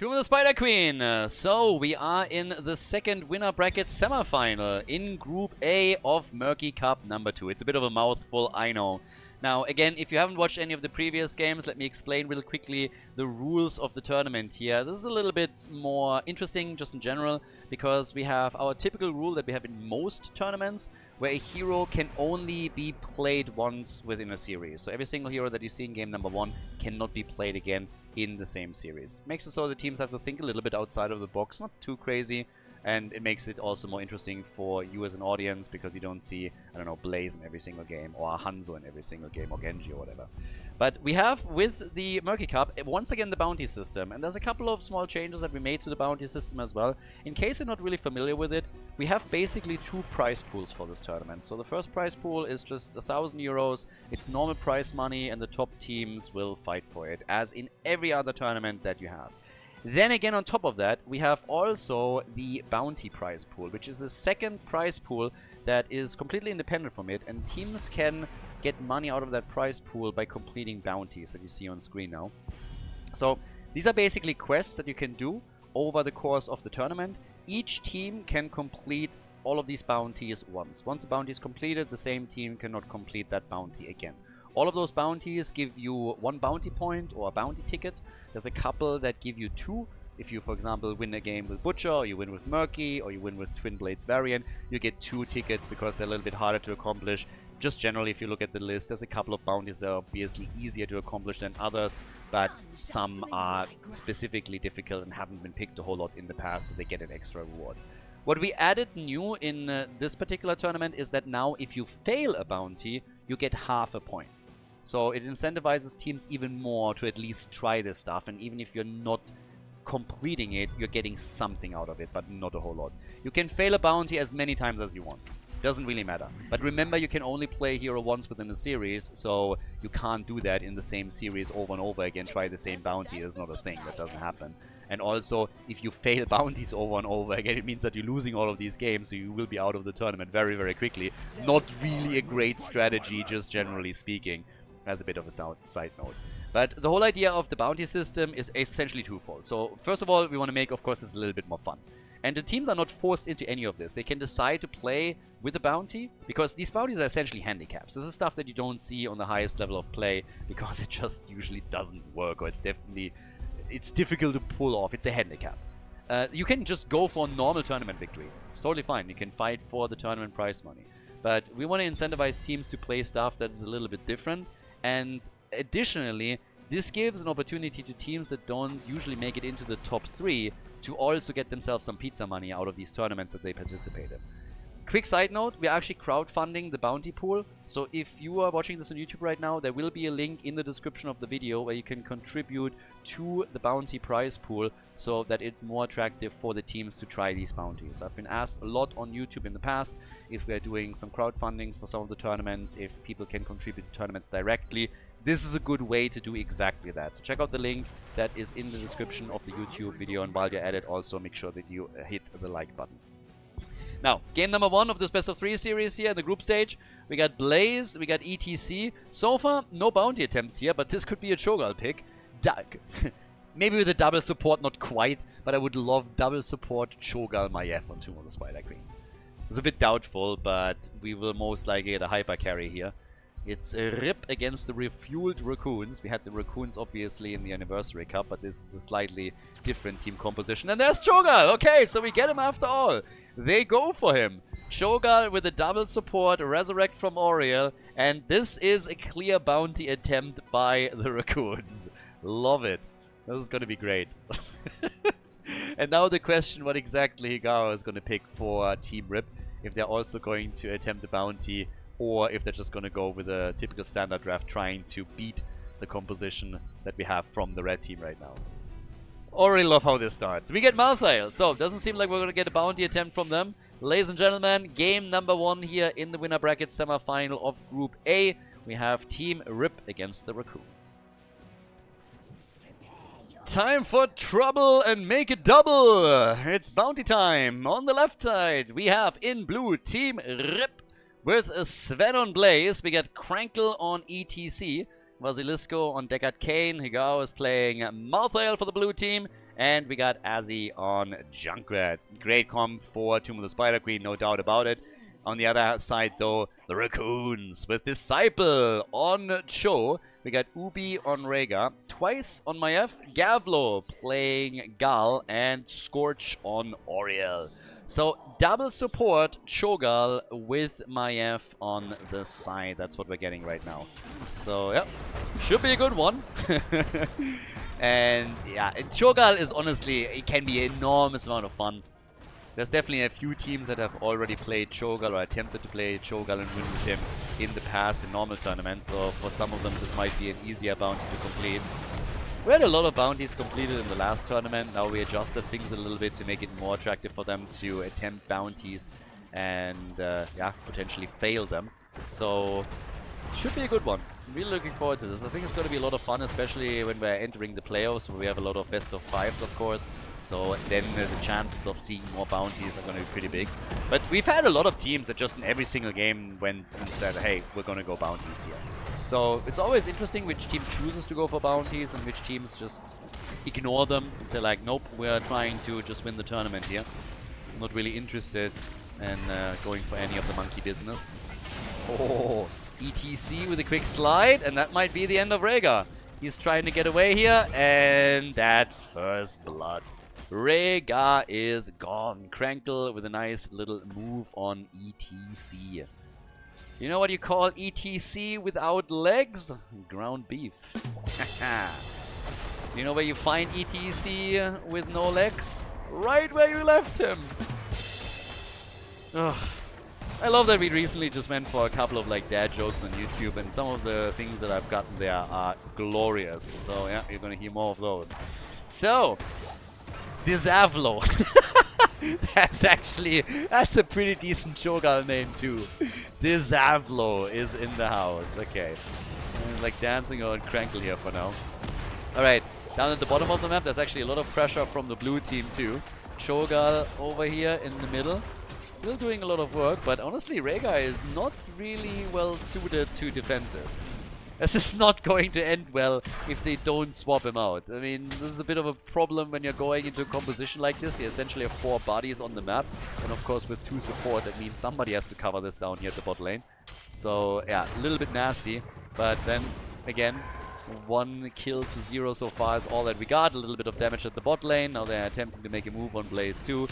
Tomb of the Spider Queen. So we are in the second winner bracket semifinal in Group A of Murky Cup number 2. It's a bit of a mouthful, I know. Now, again, if you haven't watched any of the previous games, let me explain real quickly the rules of the tournament here. This is a little bit more interesting just in general, because we have our typical rule that we have in most tournaments, where a hero can only be played once within a series. So every single hero that you see in game number 1 cannot be played again in the same series. Makes it so the teams have to think a little bit outside of the box, not too crazy. And it makes it also more interesting for you as an audience, because you don't see, I don't know, Blaze in every single game, or Hanzo in every single game, or Genji or whatever. But we have, with the Murky Cup, once again the bounty system. And there's a couple of small changes that we made to the bounty system as well. In case you're not really familiar with it, we have basically 2 prize pools for this tournament. So the first prize pool is just 1,000 euros. It's normal prize money, and the top teams will fight for it, as in every other tournament that you have. Then again, on top of that, we have also the bounty prize pool, which is the second prize pool that is completely independent from it, and teams can get money out of that prize pool by completing bounties that you see on screen now. So these are basically quests that you can do over the course of the tournament. Each team can complete all of these bounties once. Once a bounty is completed, the same team cannot complete that bounty again. All of those bounties give you 1 bounty point or a bounty ticket. There's a couple that give you 2. If you, for example, win a game with Butcher, or you win with Murky, or you win with Twin Blades variant, you get 2 tickets because they're a little bit harder to accomplish. Just generally, if you look at the list, there's a couple of bounties that are obviously easier to accomplish than others, but some are specifically difficult and haven't been picked a whole lot in the past, so they get an extra reward. What we added new in this particular tournament is that now if you fail a bounty, you get half a point. So it incentivizes teams even more to at least try this stuff, and even if you're not completing it, you're getting something out of it, but not a whole lot. You can fail a bounty as many times as you want. Doesn't really matter. But remember, you can only play hero once within the series, so you can't do that in the same series over and over again. Try the same bounty is not a thing. That doesn't happen. And also, if you fail bounties over and over again, it means that you're losing all of these games, so you will be out of the tournament very, very quickly. Not really a great strategy, just generally speaking, as a bit of a side note. But the whole idea of the bounty system is essentially twofold. So first of all, we want to make, of course, this a little bit more fun. And the teams are not forced into any of this. They can decide to play with the bounty, because these bounties are essentially handicaps. This is stuff that you don't see on the highest level of play, because it just usually doesn't work, or it's difficult to pull off. It's a handicap. You can just go for a normal tournament victory. It's totally fine. You can fight for the tournament prize money. But we want to incentivize teams to play stuff that's a little bit different. And additionally, this gives an opportunity to teams that don't usually make it into the top 3 to also get themselves some pizza money out of these tournaments that they participate in. Quick side note, we're actually crowdfunding the bounty pool. So if you are watching this on YouTube right now, there will be a link in the description of the video where you can contribute to the bounty prize pool, so that it's more attractive for the teams to try these bounties. I've been asked a lot on YouTube in the past if we're doing some crowdfundings for some of the tournaments, if people can contribute to tournaments directly. This is a good way to do exactly that. So check out the link that is in the description of the YouTube video, and while you're at it, also make sure that you hit the like button. Now, game number 1 of this best of 3 series here in the group stage. We got Blaze, we got ETC. So far, no bounty attempts here, but this could be a Cho'Gall pick. Maybe with a double support, not quite, but I would love double support Cho'Gall Maiev on Tomb of the Spider Queen. It's a bit doubtful, but we will most likely get a hyper carry here. It's a rip against the refueled Raccoons. We had the Raccoons obviously in the Anniversary Cup, but this is a slightly different team composition. And there's Cho'Gall! Okay, so we get him after all. They go for him. Cho'Gall with a double support, Resurrect from Oriel, and this is a clear bounty attempt by the Raccoons. Love it. This is going to be great. And now the question, what exactly Higao is going to pick for Team Rip, if they're also going to attempt the bounty, or if they're just going to go with a typical standard draft trying to beat the composition that we have from the red team right now. Already love how this starts. We get Malthael, so doesn't seem like we're going to get a bounty attempt from them. Ladies and gentlemen, game number 1 here in the winner bracket semi-final of Group A. We have Team Rip against the Raccoons. Time for trouble and make it double! It's bounty time! On the left side, we have in blue Team Rip with Sven on Blaze. We got Crankle on ETC. Vasilisco on Deckard Kane. Higao is playing Malthael for the blue team. And we got Azzy on Junkrat. Great comp for Tomb of the Spider Queen, no doubt about it. On the other side, though, the Raccoons with Disciple on Cho. We got Ubi on Rega, twice on Maiev, Gavlo playing Gal, and Scorch on Oriel. So, double support, Cho'Gall with Maiev on the side. That's what we're getting right now. So, yeah, should be a good one. And, yeah, Cho'Gall is honestly, it can be an enormous amount of fun. There's definitely a few teams that have already played Cho'Gall or attempted to play Cho'Gall and win with him in the past in normal tournaments. So, for some of them, this might be an easier bounty to complete. We had a lot of bounties completed in the last tournament. Now we adjusted things a little bit to make it more attractive for them to attempt bounties and yeah, potentially fail them. So should be a good one. I'm really looking forward to this. I think it's going to be a lot of fun, especially when we're entering the playoffs, where we have a lot of best of fives, of course. So then the chances of seeing more bounties are going to be pretty big. But we've had a lot of teams that just in every single game went and said, hey, we're going to go bounties here. So it's always interesting which team chooses to go for bounties and which teams just ignore them and say like, nope, we're trying to just win the tournament here. I'm not really interested in going for any of the monkey business. Oh, ETC with a quick slide, and that might be the end of Rega. He's trying to get away here, and that's first blood. Rega is gone. Krankle with a nice little move on ETC. You know what you call ETC without legs? Ground beef. You know where you find ETC with no legs? Right where you left him. Ugh. I love that we recently just went for a couple of like dad jokes on YouTube, and some of the things that I've gotten there are glorious. So yeah, you're gonna hear more of those. So, Disavlo. That's a pretty decent Cho'Gall name too. Disavlo is in the house. Okay. He's like dancing on Krankle here for now. Alright, down at the bottom of the map, there's actually a lot of pressure from the blue team too. Cho'Gall over here in the middle. Still doing a lot of work, but honestly, Rega is not really well suited to defend this. This is not going to end well if they don't swap him out. I mean, this is a bit of a problem when you're going into a composition like this. You essentially have 4 bodies on the map, and of course with 2 support, that means somebody has to cover this down here at the bot lane. So yeah, a little bit nasty, but then again, 1 kill to 0 so far is all that we got. A little bit of damage at the bot lane. Now they're attempting to make a move on Blaze too.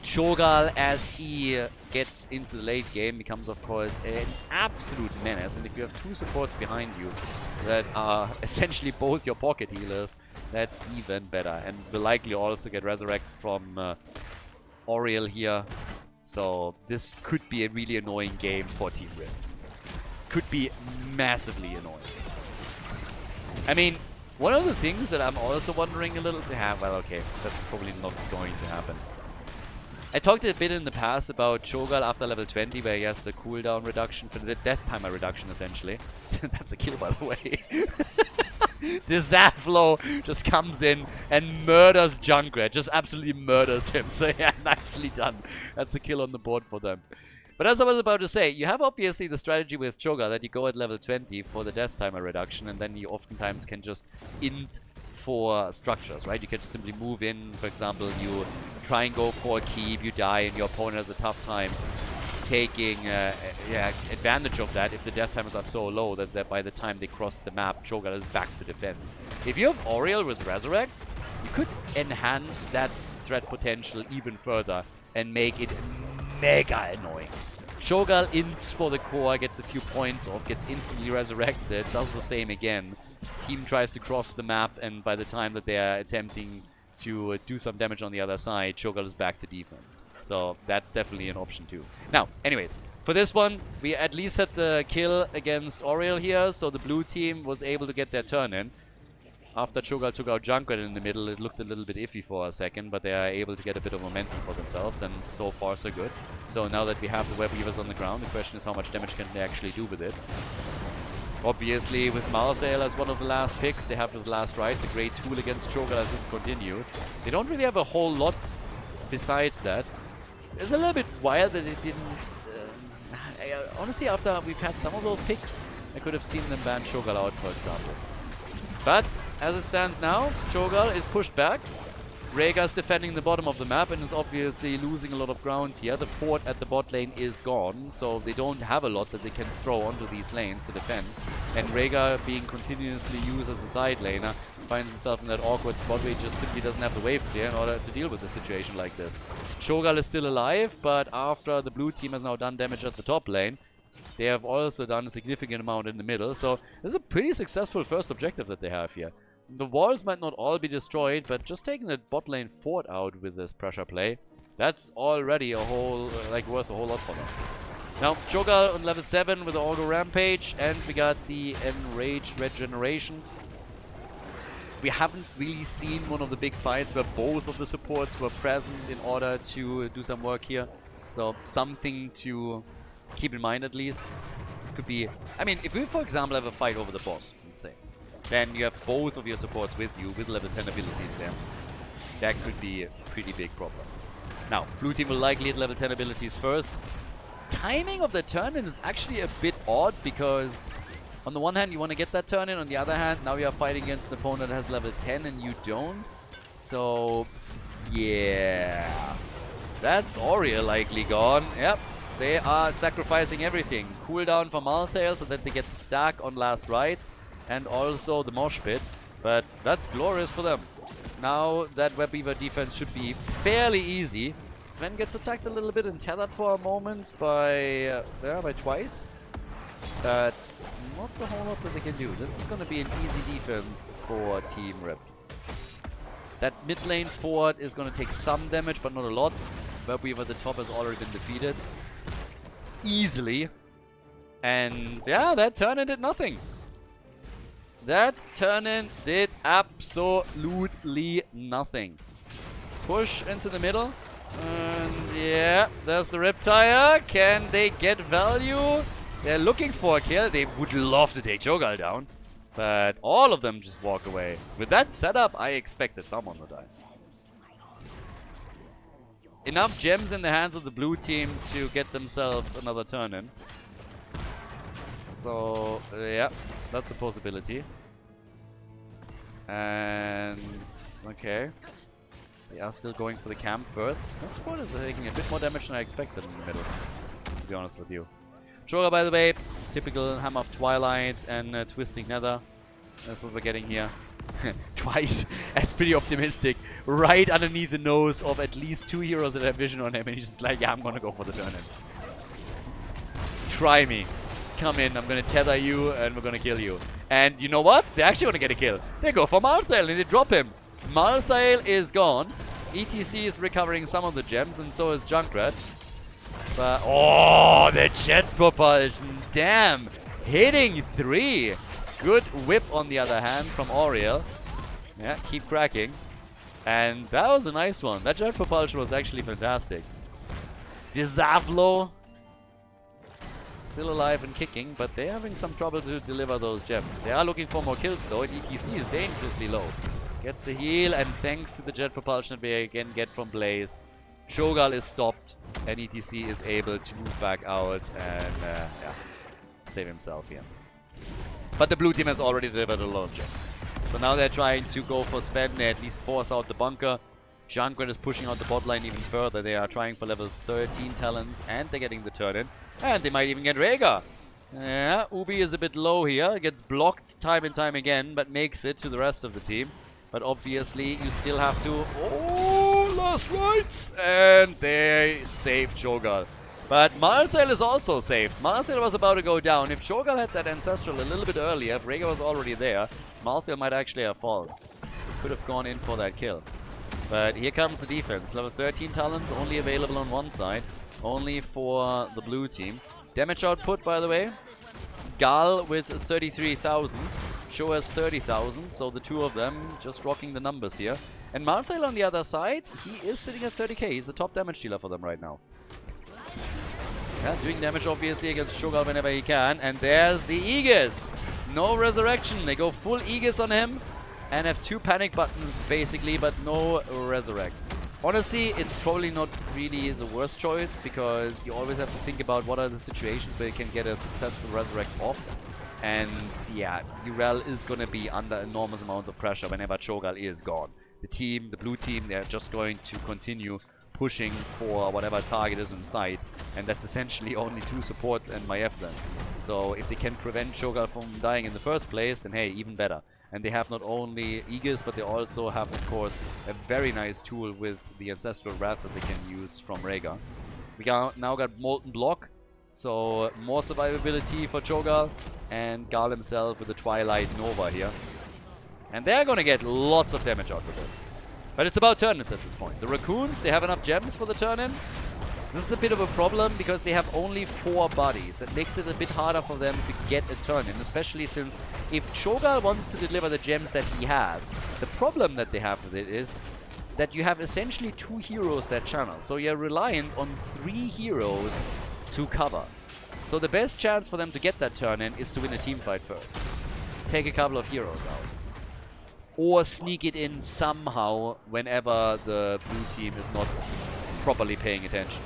Cho'Gall, as he gets into the late game, becomes of course an absolute menace, and if you have 2 supports behind you that are essentially both your pocket healers, that's even better. And will likely also get resurrect from Oriel here, so this could be a really annoying game for Team Rift. Could be massively annoying. I mean, one of the things that I'm also wondering a little bit, well okay, that's probably not going to happen. I talked a bit in the past about Cho'Gall after level 20, where he has the cooldown reduction for the death timer reduction, essentially. That's a kill, by the way. Disavlo just comes in and murders Junkrat. Just absolutely murders him. So yeah, nicely done. That's a kill on the board for them. But as I was about to say, you have obviously the strategy with Cho'Gall that you go at level 20 for the death timer reduction, and then you oftentimes can just int for structures, right? You can just simply move in. For example, you try and go for a keep, you die, and your opponent has a tough time taking advantage of that if the death timers are so low that by the time they cross the map, Cho'Gall is back to defend. If you have Oriel with Resurrect, you could enhance that threat potential even further and make it mega annoying. Cho'Gall ints for the core, gets a few points off, gets instantly resurrected, does the same again. Team tries to cross the map, and by the time that they are attempting to do some damage on the other side, Cho'Gall is back to defense. So that's definitely an option too. Now, anyways, for this one, we at least had the kill against Oriel here, so the blue team was able to get their turn in. After Cho'Gall took out Junkrat in the middle, it looked a little bit iffy for a second, but they are able to get a bit of momentum for themselves, and so far so good. So now that we have the Web Weavers on the ground, the question is how much damage can they actually do with it. Obviously, with Malthael as one of the last picks, they have the last right. It's a great tool against Cho'Gall as this continues. They don't really have a whole lot besides that. It's a little bit wild that it didn't... honestly, after we've had some of those picks, I could have seen them ban Cho'Gall out, for example. But, as it stands now, Cho'Gall is pushed back. Rhaegar's defending the bottom of the map and is obviously losing a lot of ground here. The fort at the bot lane is gone, so they don't have a lot that they can throw onto these lanes to defend. And Rhaegar, being continuously used as a side laner, finds himself in that awkward spot where he just simply doesn't have the wave clear in order to deal with a situation like this. Cho'Gall is still alive, but after the blue team has now done damage at the top lane, they have also done a significant amount in the middle. So this is a pretty successful first objective that they have here. The walls might not all be destroyed, but just taking the bot lane fort out with this pressure play, that's already a whole, worth a whole lot for them. Now, Cho'Gall on level 7 with the auto rampage, and we got the enraged regeneration. We haven't really seen one of the big fights where both of the supports were present in order to do some work here. So, something to keep in mind at least. This could be... I mean, if we, for example, have a fight over the boss, let's say, then you have both of your supports with you, with level 10 abilities there. That could be a pretty big problem. Now, blue team will likely hit level 10 abilities first. Timing of the turn-in is actually a bit odd, because on the one hand you want to get that turn-in, on the other hand now you are fighting against an opponent that has level 10 and you don't. So, yeah. That's Oriel likely gone. Yep. They are sacrificing everything. Cooldown for Malthael so that they get the stack on last rites. And also the mosh pit. But that's glorious for them. Now that Web Weaver defense should be fairly easy. Sven gets attacked a little bit and tethered for a moment by twice. That's not the whole lot that they can do. This is going to be an easy defense for Team Rip. That mid lane fort is going to take some damage, but not a lot. Web Weaver at the top has already been defeated. Easily. And yeah, that turn-in did nothing. That turn-in did absolutely nothing. Push into the middle. And yeah, there's the Riptire. Can they get value? They're looking for a kill. They would love to take Cho'Gall down. But all of them just walk away. With that setup, I expected someone would die. Enough gems in the hands of the blue team to get themselves another turn-in. So, yeah, that's a possibility. And, okay. They are still going for the camp first. This squad is taking a bit more damage than I expected in the middle, to be honest with you. Cho'Gall, by the way, typical Hammer of Twilight and Twisting Nether. That's what we're getting here. Twice. That's pretty optimistic. Right underneath the nose of at least 2 heroes that have vision on him, and he's just like, yeah, I'm gonna go for the turn-in. Try me. Come in, I'm gonna tether you, and we're gonna kill you. And you know what? They actually wanna get a kill. They go for Malthael, and they drop him. Malthael is gone. ETC is recovering some of the gems, and so is Junkrat. But, oh, the jet propulsion. Damn. Hitting 3. Good whip on the other hand from Oriel. Yeah, keep cracking. And that was a nice one. That jet propulsion was actually fantastic. Disavlo still alive and kicking, but they're having some trouble to deliver those gems. They are looking for more kills though, and ETC is dangerously low. Gets a heal, and thanks to the jet propulsion we again get from Blaze, Cho'Gall is stopped, and ETC is able to move back out and yeah, save himself here. But the blue team has already delivered a lot of gems. So now they're trying to go for Sven. They at least force out the bunker. Junkrat is pushing out the bot line even further. They are trying for level 13 talents, and they're getting the turn-in. And they might even get Rhaegar. Yeah, Ubi is a bit low here. Gets blocked time and time again, but makes it to the rest of the team. But obviously, you still have to... Oh, last rites! And they saved Cho'Gall. But Malthael is also saved. Malthael was about to go down. If Cho'Gall had that Ancestral a little bit earlier, if Rhaegar was already there, Malthael might actually have fallen. Could have gone in for that kill. But here comes the defense. Level 13 talents only available on one side. Only for the blue team. Damage output, by the way. Gal with 33,000. Sho has 30,000. So the two of them just rocking the numbers here. And Malthael on the other side, he is sitting at 30k. He's the top damage dealer for them right now. Yeah, doing damage obviously against Cho'Gall whenever he can. And there's the Aegis. No resurrection. They go full Aegis on him. And have 2 panic buttons basically, but no resurrect. Honestly, it's probably not really the worst choice, because you always have to think about what are the situations where you can get a successful resurrect off. And yeah, Urel is going to be under enormous amounts of pressure whenever Cho'Gall is gone. the blue team, they're just going to continue pushing for whatever target is in sight. And that's essentially only 2 supports and Maiev then. So if they can prevent Cho'Gall from dying in the first place, then hey, even better. And they have not only Aegis, but they also have, of course, a very nice tool with the Ancestral Wrath that they can use from Rhaegar. We now got Molten Block, so more survivability for Cho'Gall, and Gal himself with the Twilight Nova here. And they're gonna get lots of damage out of this. But it's about turn-ins at this point. The Raccoons, they have enough gems for the turn-in. This is a bit of a problem because they have only 4 bodies. That makes it a bit harder for them to get a turn-in, especially since if Cho'Gall wants to deliver the gems that he has, the problem that they have with it is that you have essentially 2 heroes that channel. So you're reliant on 3 heroes to cover. So the best chance for them to get that turn-in is to win a team fight first. Take a couple of heroes out. Or sneak it in somehow whenever the blue team is not properly paying attention.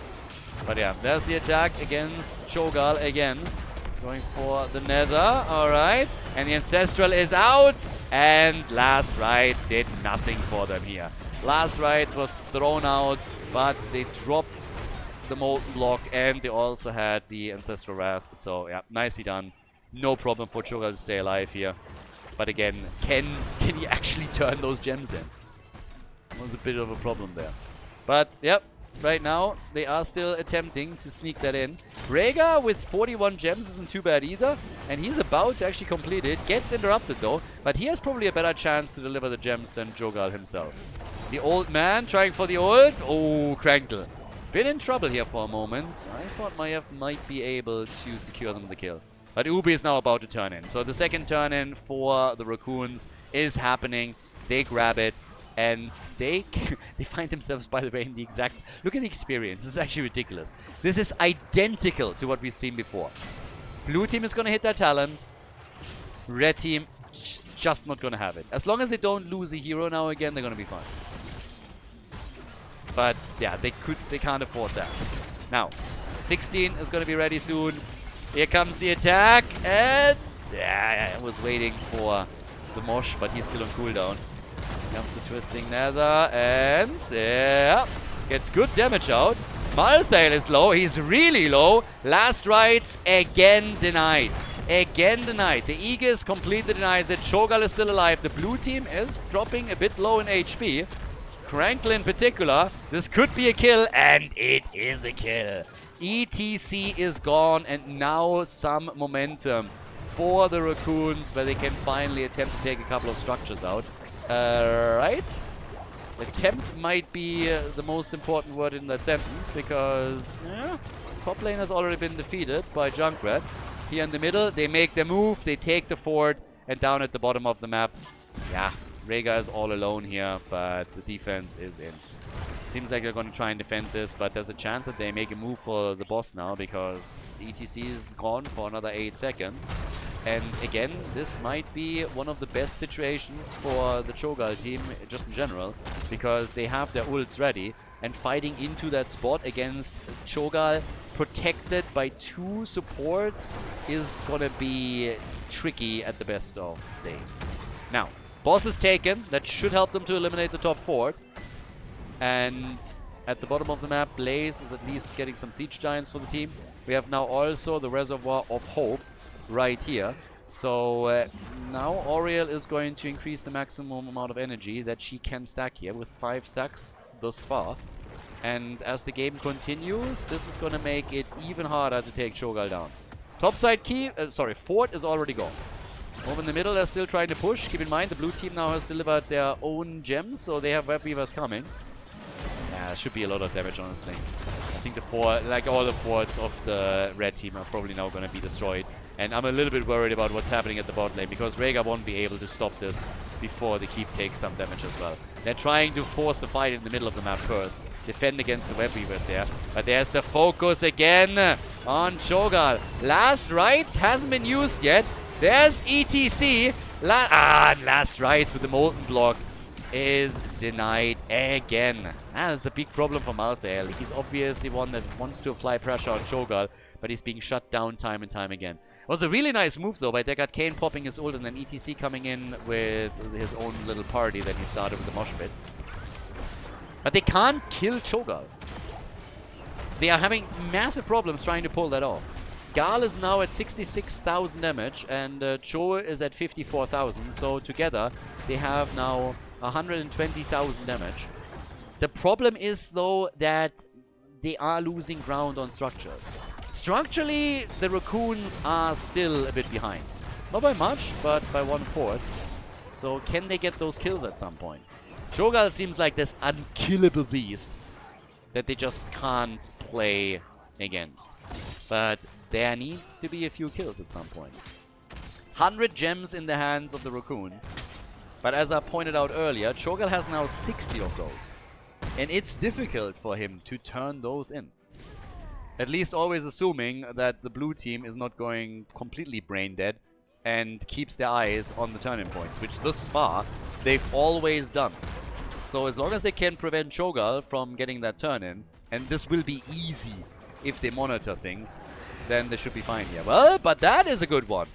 But yeah, there's the attack against Cho'Gall again. Going for the Nether, alright. And the Ancestral is out. And Last Rites did nothing for them here. Last Rites was thrown out, but they dropped the Molten Block and they also had the Ancestral Wrath. So yeah, nicely done. No problem for Cho'Gall to stay alive here. But again, can he actually turn those gems in? That was a bit of a problem there. But yep. Right now, they are still attempting to sneak that in. Rhaegar with 41 gems isn't too bad either. And he's about to actually complete it. Gets interrupted though. But he has probably a better chance to deliver the gems than Cho'Gall himself. The old man trying for the ult. Oh, Crankle. Been in trouble here for a moment. I thought Maiev might be able to secure them the kill. But Ubi is now about to turn in. So the second turn in for the Raccoons is happening. They grab it. And they find themselves, by the way, in the exact... Look at the experience. This is actually ridiculous. This is identical to what we've seen before. Blue team is going to hit their talent. Red team just not going to have it. As long as they don't lose a hero now again, they're going to be fine. But yeah, they can't afford that. Now, 16 is going to be ready soon. Here comes the attack. And yeah, I was waiting for the Mosh, but he's still on cooldown. Comes the Twisting Nether, and yeah, gets good damage out. Malthael is low, he's really low. Last Rites again denied. Again denied. The Aegis completely denies it. Cho'Gall is still alive. The blue team is dropping a bit low in HP. Crankle in particular. This could be a kill, and it is a kill. ETC is gone, and now some momentum for the Raccoons, where they can finally attempt to take a couple of structures out. Right. Attempt might be the most important word in that sentence, because top lane has already been defeated by Junkrat. Here in the middle, they make the move, they take the fort, and down at the bottom of the map, yeah, Rhaegar is all alone here, but the defense is in. Seems like they're going to try and defend this, but there's a chance that they make a move for the boss now, because ETC is gone for another 8 seconds. And again, this might be one of the best situations for the Cho'Gall team, just in general, because they have their ults ready, and fighting into that spot against Cho'Gall, protected by 2 supports, is gonna be tricky at the best of days. Now, boss is taken. That should help them to eliminate the top fort. And at the bottom of the map, Blaze is at least getting some Siege Giants for the team. We have now also the Reservoir of Hope right here. So now Auriel is going to increase the maximum amount of energy that she can stack here with 5 stacks thus far. And as the game continues, this is going to make it even harder to take Cho'Gall down. Topside fort is already gone. Over in the middle, they're still trying to push. Keep in mind, the blue team now has delivered their own gems, so they have Web Weavers coming. Yeah, should be a lot of damage, honestly. I think the fort, like all the forts of the red team, are probably now going to be destroyed. And I'm a little bit worried about what's happening at the bot lane, because Rhaegar won't be able to stop this before the keep takes some damage as well. They're trying to force the fight in the middle of the map first. Defend against the Web Weavers there. But there's the focus again on Cho'Gall. Last Rites hasn't been used yet. There's ETC. Last Rites with the Molten Block is denied again. That's a big problem for Malthael. He's obviously one that wants to apply pressure on Cho'Gall, but he's being shut down time and time again. Was a really nice move though by Deckard Cain popping his ult and then ETC coming in with his own little party that he started with the mosh pit. But they can't kill Cho'Gath. They are having massive problems trying to pull that off. Gal is now at 66,000 damage and Cho is at 54,000. So together they have now 120,000 damage. The problem is though that they are losing ground on structures. Structurally, the Raccoons are still a bit behind. Not by much, but by 1/4. So can they get those kills at some point? Cho'Gath seems like this unkillable beast that they just can't play against. But there needs to be a few kills at some point. 100 gems in the hands of the Raccoons. But as I pointed out earlier, Cho'Gath has now 60 of those. And it's difficult for him to turn those in. At least always assuming that the blue team is not going completely brain dead and keeps their eyes on the turning points, which thus far they've always done. So as long as they can prevent Cho'Gath from getting that turn in, and this will be easy if they monitor things, then they should be fine here. Well, but that is a good one.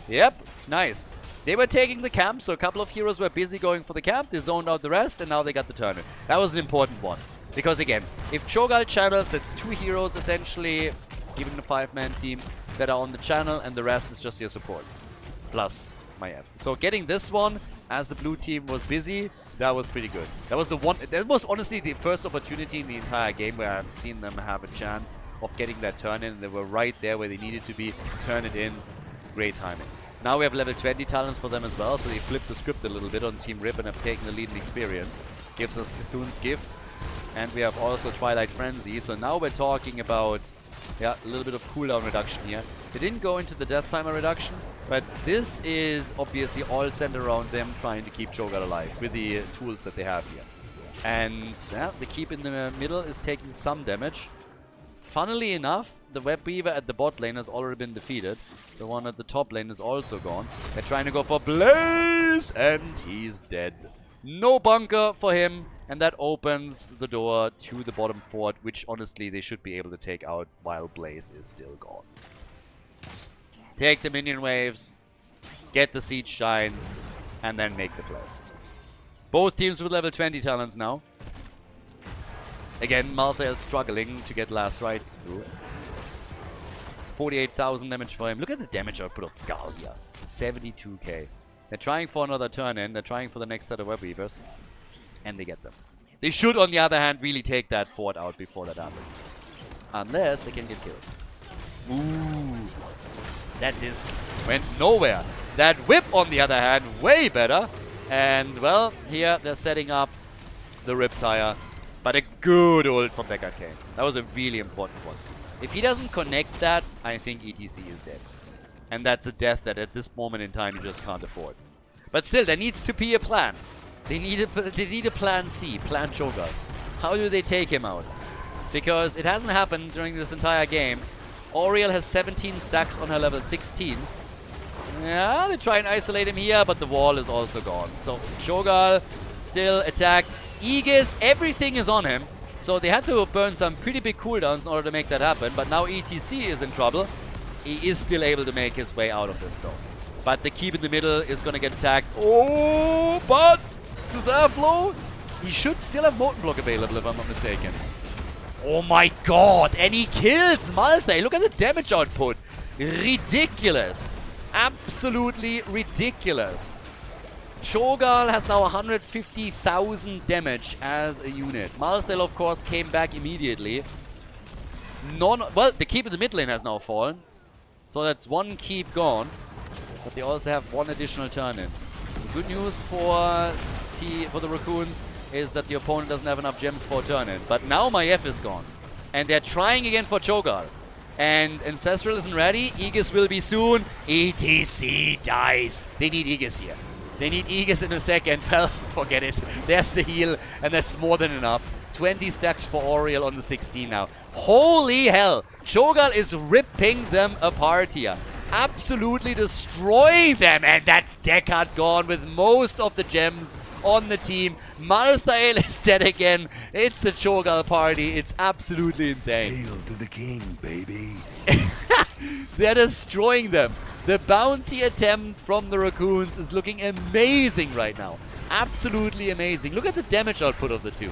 Yep, nice. They were taking the camp, so a couple of heroes were busy going for the camp, they zoned out the rest, and now they got the turn in. That was an important one. Because again, if Cho'Gath channels, that's 2 heroes essentially, even the 5-man team, that are on the channel, and the rest is just your supports. Plus my F. So getting this one, as the blue team was busy, that was pretty good. That was the one, that was honestly the first opportunity in the entire game where I've seen them have a chance of getting that turn in. They were right there where they needed to be, turn it in, great timing. Now we have level 20 talents for them as well, so they flipped the script a little bit on Team Rip and have taken the lead in experience. Gives us Cthulhu's Gift. And we have also Twilight Frenzy, so now we're talking about a little bit of cooldown reduction here. They didn't go into the death timer reduction, but this is obviously all centered around them trying to keep Cho'Gath alive with the tools that they have here. And the keep in the middle is taking some damage. Funnily enough, the Web Weaver at the bot lane has already been defeated. The one at the top lane is also gone. They're trying to go for Blaze, and he's dead. No bunker for him, and that opens the door to the bottom fort, which honestly they should be able to take out while Blaze is still gone. Take the minion waves, get the siege shines, and then make the play. Both teams with level 20 talents now. Again, Malthael struggling to get last rites through. 48,000 damage for him. Look at the damage output of Gal here. 72k. They're trying for another turn in. They're trying for the next set of Web Weavers. And they get them. They should, on the other hand, really take that fort out before that happens. Unless they can get kills. Ooh. That disc went nowhere. That whip, on the other hand, way better. And, well, here they're setting up the Riptire. But a good ult from Deckard Cain. That was a really important one. If he doesn't connect that, I think ETC is dead. And that's a death that at this moment in time you just can't afford. But still, there needs to be a plan. They need a plan C, plan Cho'Gath. How do they take him out? Because it hasn't happened during this entire game. Auriel has 17 stacks on her level 16. Yeah, they try and isolate him here, but the wall is also gone. So Cho'Gath still attacked. Aegis, everything is on him. So they had to burn some pretty big cooldowns in order to make that happen. But now ETC is in trouble. He is still able to make his way out of this though. But the keep in the middle is going to get attacked. Oh, but this airflow, he should still have Molten Block available if I'm not mistaken. Oh my god, and he kills Malthael. Look at the damage output. Ridiculous. Absolutely ridiculous. Cho'Gath has now 150,000 damage as a unit. Malthael, of course, came back immediately. Well, the keep in the mid lane has now fallen. So that's one keep gone. But they also have one additional turn in. The good news for the Raccoons is that the opponent doesn't have enough gems for a turn in. But now my F is gone. And they're trying again for Cho'Gath. And Ancestral isn't ready. Aegis will be soon. ETC dies. They need Aegis here. They need Aegis in a second. Well, forget it. There's the heal, and that's more than enough. 20 stacks for Auriel on the 16 now. Holy hell! Cho'Gath is ripping them apart here. Absolutely destroying them, and that's Deckard gone with most of the gems on the team. Malthael is dead again. It's a Cho'Gath party. It's absolutely insane. Hail to the king, baby. They're destroying them. The bounty attempt from the Raccoons is looking amazing right now. Absolutely amazing. Look at the damage output of the two.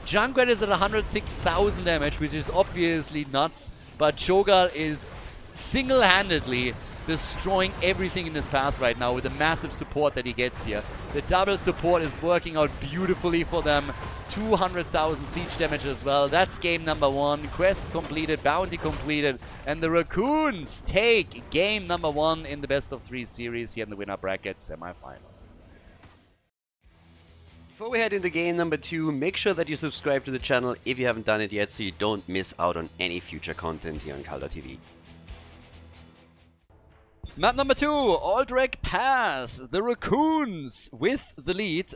Junkrat is at 106,000 damage, which is obviously nuts. But Cho'Gall is single-handedly destroying everything in his path right now with the massive support that he gets here. The double support is working out beautifully for them. 200,000 siege damage as well. That's game number 1. Quest completed, bounty completed, and the Raccoons take game number 1 in the best of 3 series here in the winner bracket semi-final. Before we head into game number 2, make sure that you subscribe to the channel if you haven't done it yet so you don't miss out on any future content here on Khaldor TV. Map number 2, Aldrich Pass. The Raccoons with the lead,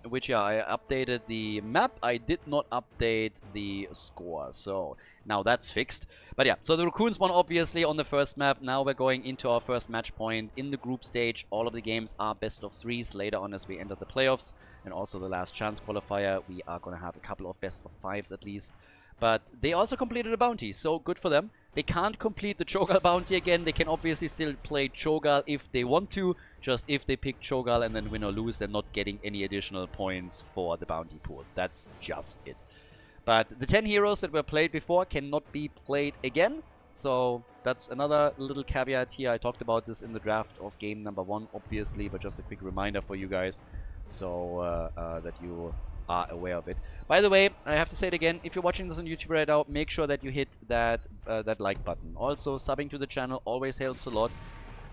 which, yeah, I updated the map. I did not update the score, so now that's fixed. But yeah, so the Raccoons won obviously on the first map. Now we're going into our first match point in the group stage. All of the games are best of 3s later on as we enter the playoffs. And also the last chance qualifier, we are going to have a couple of best of 5s at least. But they also completed a bounty, so good for them. They can't complete the Cho'Gall bounty again. They can obviously still play Cho'Gall if they want to. Just if they pick Cho'Gall and then win or lose, they're not getting any additional points for the bounty pool. That's just it. But the 10 heroes that were played before cannot be played again. So that's another little caveat here. I talked about this in the draft of game number 1, obviously. But just a quick reminder for you guys so that you are aware of it. By the way, I have to say it again, if you're watching this on YouTube right now, make sure that you hit that that like button. Also, subbing to the channel always helps a lot.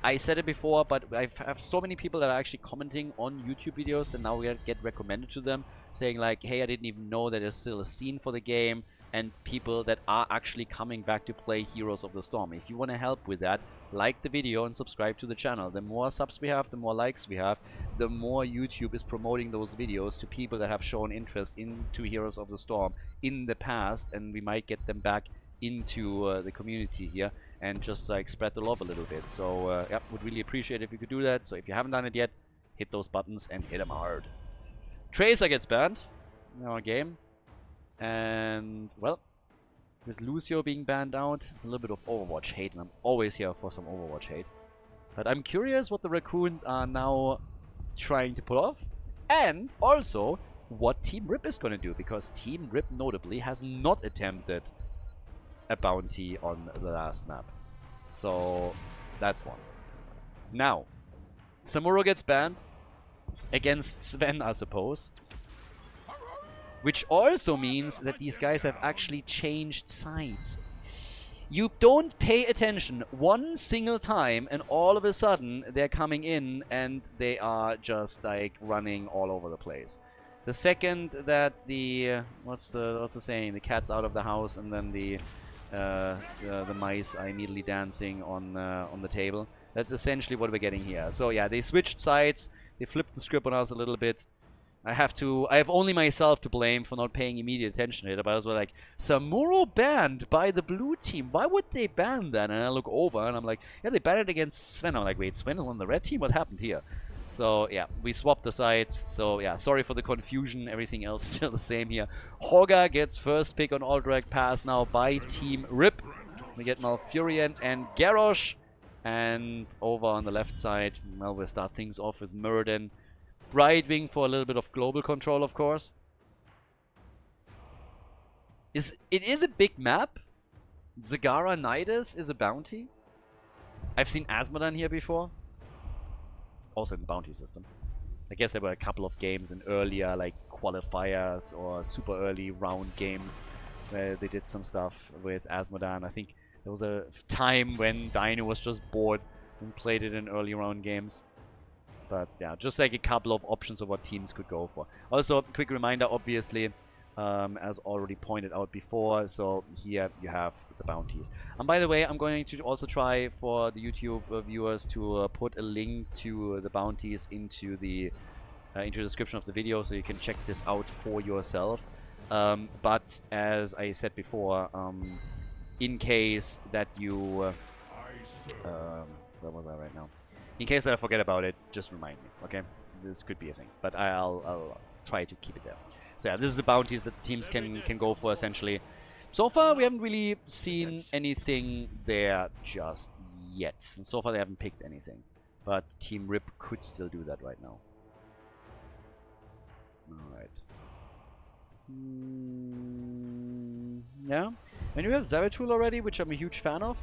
I said it before, but I have so many people that are actually commenting on YouTube videos and now we get recommended to them, saying like, hey, I didn't even know that there's still a scene for the game, and people that are actually coming back to play Heroes of the Storm. If you want to help with that, like the video and subscribe to the channel. The more subs we have, the more likes we have, the more YouTube is promoting those videos to people that have shown interest into Heroes of the Storm in the past, and we might get them back into the community here and just like spread the love a little bit. So yeah, would really appreciate it if you could do that. So if you haven't done it yet, hit those buttons and hit them hard. Tracer gets banned in our game. And, well, with Lucio being banned out, it's a little bit of Overwatch hate, and I'm always here for some Overwatch hate. But I'm curious what the Raccoons are now trying to pull off, and also what Team Rip is going to do, because Team Rip notably has not attempted a bounty on the last map. So, that's one. Now, Samuro gets banned against Sven, I suppose. Which also means that these guys have actually changed sides. You don't pay attention one single time and all of a sudden they're coming in and they are just like running all over the place. The second that the what's the saying, the cat's out of the house and then the mice are immediately dancing on the table. That's essentially what we're getting here. So yeah, they switched sides, they flipped the script on us a little bit. I have only myself to blame for not paying immediate attention to it, but I was like, Samuro banned by the blue team. Why would they ban that? And I look over and I'm like, yeah, they banned it against Sven. I'm like, wait, Sven is on the red team? What happened here? So yeah, we swapped the sides. So yeah, sorry for the confusion. Everything else still the same here. Hogga gets first pick on Aldrich Pass now by Team Rip. We get Malfurion and Garrosh. And over on the left side, well, we'll start things off with Muradin. Brightwing for a little bit of global control, of course. It is a big map. Zagara Nidus is a bounty. I've seen Asmodan here before. Also in the bounty system. I guess there were a couple of games in earlier, like, qualifiers or super early round games where they did some stuff with Asmodan. I think there was a time when Dino was just bored and played it in early round games. But yeah, just like a couple of options of what teams could go for. Also, a quick reminder, obviously, as already pointed out before, so here you have the bounties. And by the way, I'm going to also try for the YouTube viewers to put a link to the bounties into the description of the video, so you can check this out for yourself. But as I said before, in case that you... where was I right now? In case I forget about it, just remind me, okay? This could be a thing, but I'll try to keep it there. So yeah, this is the bounties that the teams can go for, essentially. So far, we haven't really seen anything there just yet. And so far, they haven't picked anything. But Team Rip could still do that right now. Alright. Yeah. And you have Zeratul already, which I'm a huge fan of.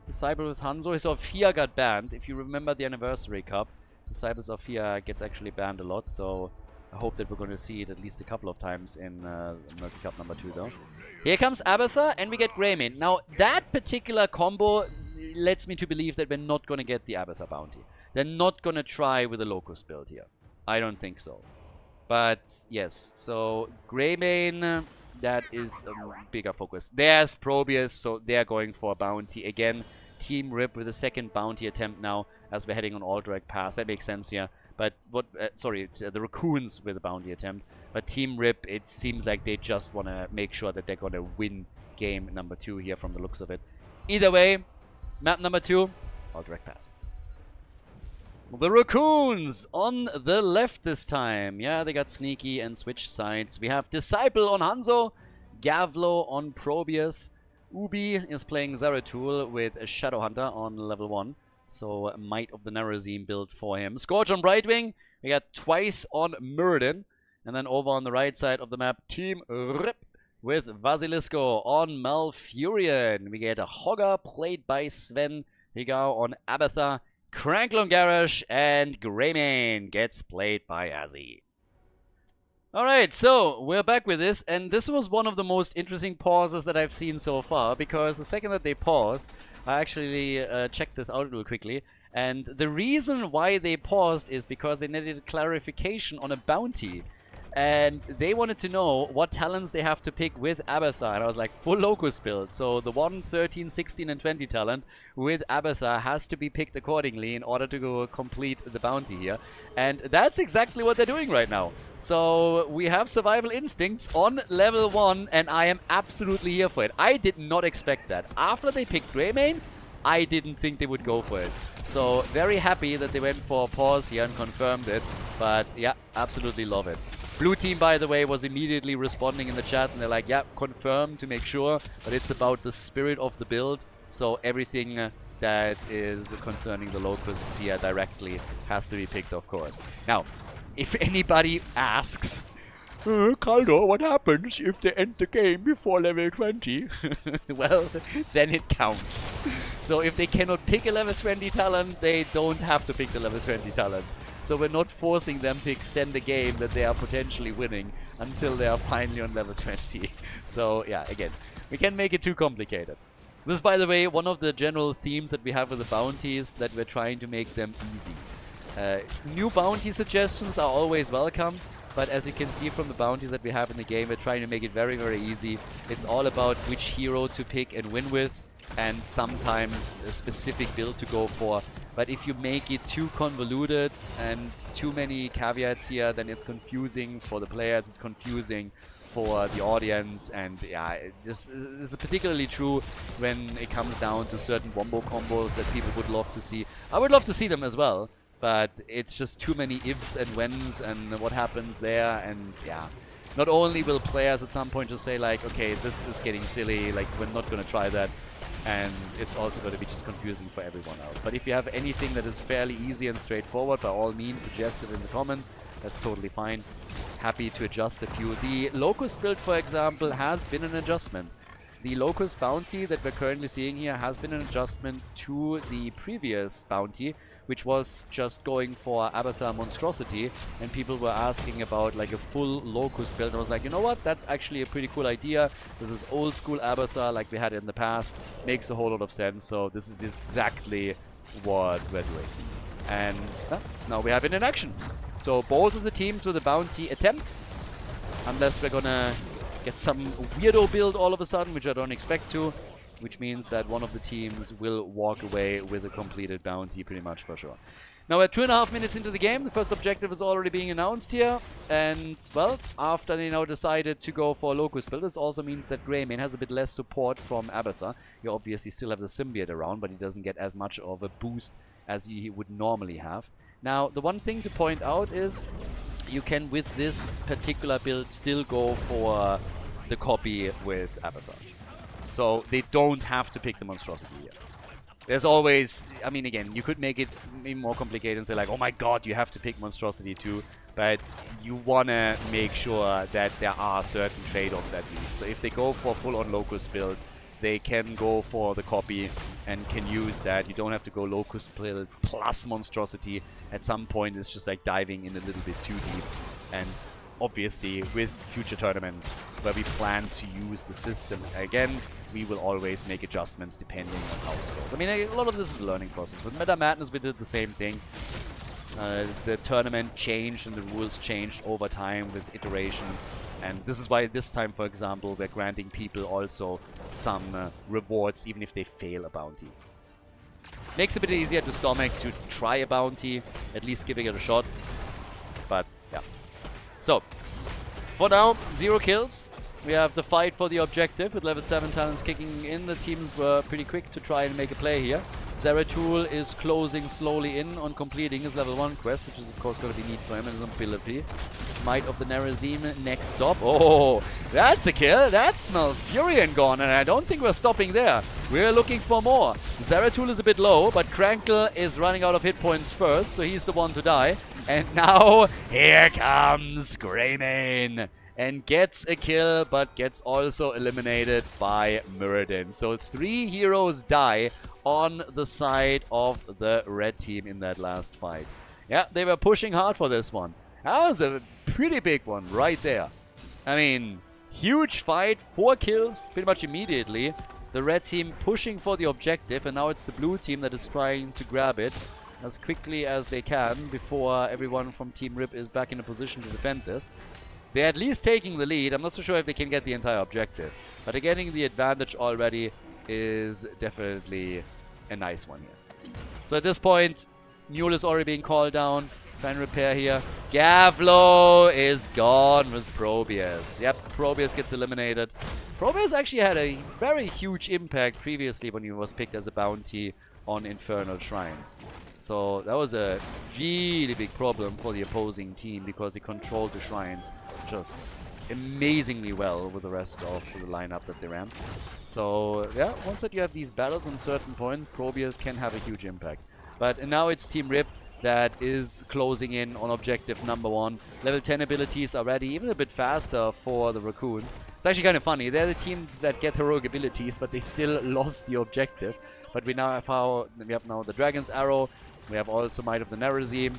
Disciple with Hanzo. Sophia got banned. If you remember the Anniversary Cup, Disciple Sophia gets actually banned a lot, so I hope that we're going to see it at least a couple of times in Murky Cup number 2, though. Here comes Abathur, and we get Greymane. Now, that particular combo lets me to believe that we're not going to get the Abathur bounty. They're not going to try with a Locust build here. I don't think so. But, yes, so Greymane, that is a bigger focus. There's Probius, so they're going for a bounty. Again, Team Rip with a second bounty attempt now as we're heading on Alderac Pass. That makes sense here. But what, sorry, the Raccoons with a bounty attempt. But Team Rip, it seems like they just want to make sure that they're going to win game number 2 here from the looks of it. Either way, map number 2, Alderac Pass. The Raccoons on the left this time. Yeah, they got sneaky and switched sides. We have Disciple on Hanzo, Gavlo on Probius. Ubi is playing Zeratul with a Shadowhunter on level 1. So, Might of the Narazim build for him. Scourge on Brightwing. We got twice on Muradin. And then over on the right side of the map, Team Rip with Vasilisco on Malfurion. We get a Hogger played by Sven Higao on Abathur. Cranklon Garrosh and Greymane gets played by Azzy. Alright, so we're back with this, and this was one of the most interesting pauses that I've seen so far, because the second that they paused, I actually checked this out real quickly, and the reason why they paused is because they needed clarification on a bounty. And they wanted to know what talents they have to pick with Abathur. And I was like, full Locust build. So the 1, 13, 16, and 20 talent with Abathur has to be picked accordingly in order to go complete the bounty here. And that's exactly what they're doing right now. So we have Survival Instincts on level 1, and I am absolutely here for it. I did not expect that. After they picked Greymane, I didn't think they would go for it. So very happy that they went for a pause here and confirmed it. But yeah, absolutely love it. Blue team, by the way, was immediately responding in the chat, and they're like, yeah, confirm to make sure, but it's about the spirit of the build, so everything that is concerning the Locusts here directly has to be picked, of course. Now, if anybody asks, Khaldor, what happens if they end the game before level 20? Well, then it counts. So if they cannot pick a level 20 talent, they don't have to pick the level 20 talent. So we're not forcing them to extend the game that they are potentially winning until they are finally on level 20. So yeah, again, we can't make it too complicated. This is, by the way, one of the general themes that we have with the bounties, that we're trying to make them easy. New bounty suggestions are always welcome, but as you can see from the bounties that we have in the game, we're trying to make it very, very easy. It's all about which hero to pick and win with, and sometimes a specific build to go for. But if you make it too convoluted and too many caveats here, then it's confusing for the players, it's confusing for the audience, and yeah, this is particularly true when it comes down to certain wombo combos that people would love to see. I would love to see them as well, but it's just too many ifs and whens and what happens there, and yeah. Not only will players at some point just say like, okay, this is getting silly, like we're not going to try that, and it's also going to be just confusing for everyone else. But if you have anything that is fairly easy and straightforward, by all means suggest it in the comments. That's totally fine. Happy to adjust a few. The Locust build, for example, has been an adjustment. The Locust bounty that we're currently seeing here has been an adjustment to the previous bounty, which was just going for Abathur Monstrosity, and people were asking about like a full Locust build. I was like, you know what, that's actually a pretty cool idea. This is old school Abathur like we had in the past. Makes a whole lot of sense, so this is exactly what we're doing. And now we have it in action. So both of the teams with a bounty attempt, unless we're gonna get some weirdo build all of a sudden, which I don't expect to. Which means that one of the teams will walk away with a completed bounty pretty much for sure. Now we're 2.5 minutes into the game. The first objective is already being announced here. And, well, after they now decided to go for a Locust build, it also means that Greymane has a bit less support from Abathur. You obviously still have the Symbiote around, but he doesn't get as much of a boost as he would normally have. Now, the one thing to point out is you can, with this particular build, still go for the copy with Abathar. So they don't have to pick the monstrosity here. There's always, I mean, again, you could make it even more complicated and say like, oh my god, you have to pick monstrosity too. But you want to make sure that there are certain trade-offs at least. So if they go for full-on Locust build, they can go for the copy and can use that. You don't have to go Locust build plus monstrosity. At some point, it's just like diving in a little bit too deep. And obviously, with future tournaments where we plan to use the system again, we will always make adjustments depending on how it goes. I mean, a lot of this is a learning process. With Meta Madness, we did the same thing. The tournament changed and the rules changed over time with iterations. And this is why this time, for example, we're granting people also some rewards even if they fail a bounty. Makes it a bit easier to stomach to try a bounty, at least giving it a shot. But, yeah. So, for now, 0 kills. We have the fight for the objective with level 7 talents kicking in. The teams were pretty quick to try and make a play here. Zeratul is closing slowly in on completing his level 1 quest, which is of course going to be neat for him and his ability. Might of the Nerazim next stop. Oh, that's a kill. That's Malfurion gone, and I don't think we're stopping there. We're looking for more. Zeratul is a bit low, but Krankle is running out of hit points first, so he's the one to die. And now, here comes Greymane. And gets a kill, but gets also eliminated by Muradin. So 3 heroes die on the side of the red team in that last fight. Yeah, they were pushing hard for this one. That was a pretty big one right there. I mean, huge fight, 4 kills pretty much immediately. The red team pushing for the objective, and now it's the blue team that is trying to grab it as quickly as they can before everyone from Team Rip is back in a position to defend this. They're at least taking the lead. I'm not so sure if they can get the entire objective. But getting the advantage already is definitely a nice one here. So at this point, Mule is already being called down. Try and repair here. Gavlo is gone with Probius. Yep, Probius gets eliminated. Probius actually had a very huge impact previously when he was picked as a bounty on Infernal Shrines. So that was a really big problem for the opposing team because he controlled the shrines just amazingly well with the rest of the lineup that they ran. So yeah, once that you have these battles on certain points, Probius can have a huge impact. But now it's Team Rip that is closing in on objective number 1. Level 10 abilities are ready, even a bit faster for the Raccoons. It's actually kind of funny. They're the teams that get heroic abilities, but they still lost the objective. But we now have now the Dragon's Arrow. We have also Might of the Nerazim.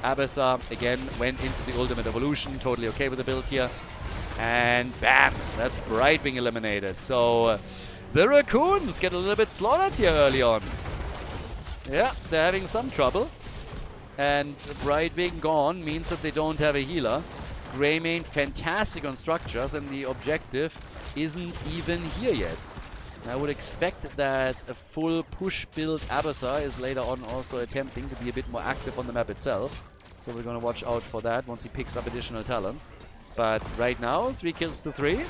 Abathar, again, went into the Ultimate Evolution. Totally okay with the build here. And bam! That's Bright being eliminated. So the Raccoons get a little bit slaughtered here early on. Yeah, they're having some trouble. And Bright being gone means that they don't have a healer. Greymane, fantastic on structures, and the objective isn't even here yet. I would expect that a full push build Abathar is later on also attempting to be a bit more active on the map itself. So we're going to watch out for that once he picks up additional talents. But right now, 3 kills to 3.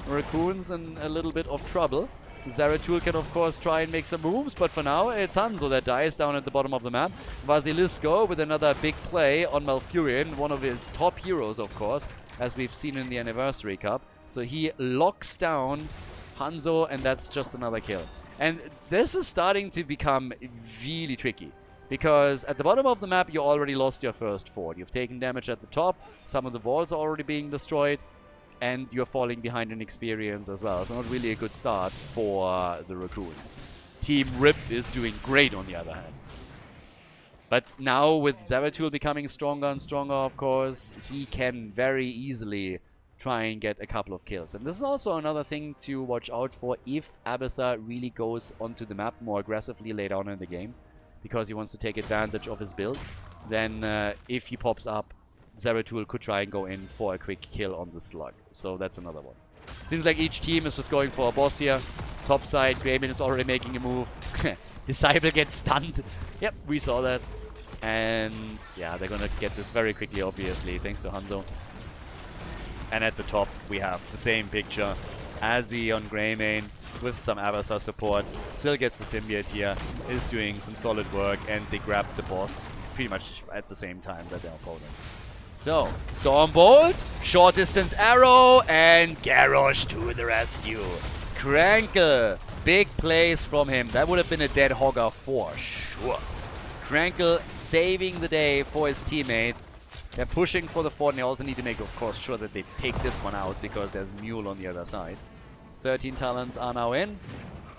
Raccoon's in a little bit of trouble. Zeratul can of course try and make some moves, but for now it's Hanzo that dies down at the bottom of the map. Vasilisco with another big play on Malfurion, one of his top heroes of course, as we've seen in the Anniversary Cup. So he locks down Hanzo, and that's just another kill. And this is starting to become really tricky, because at the bottom of the map you already lost your first fort. You've taken damage at the top, some of the walls are already being destroyed, and you're falling behind in experience as well. So not really a good start for the Raccoons. Team Rip is doing great on the other hand. But now with Zeratul becoming stronger and stronger, of course, he can very easily try and get a couple of kills. And this is also another thing to watch out for if Abathar really goes onto the map more aggressively later on in the game, because he wants to take advantage of his build. Then if he pops up, Zeratul could try and go in for a quick kill on the slug. So that's another one. Seems like each team is just going for a boss here. Top side, Greymane is already making a move. Disciple gets stunned. Yep, we saw that. And yeah, they're gonna get this very quickly, obviously, thanks to Hanzo. And at the top, we have the same picture. Azzy on Greymane with some Abathar support. Still gets the symbiote here. Is doing some solid work. And they grab the boss pretty much at the same time that their opponents. So, Stormbolt, short distance arrow, and Garrosh to the rescue. Krankle, big plays from him. That would have been a dead hogger for sure. Krankle saving the day for his teammate. They're pushing for the fort, and they also need to make, of course, sure that they take this one out because there's Mule on the other side. 13 talents are now in.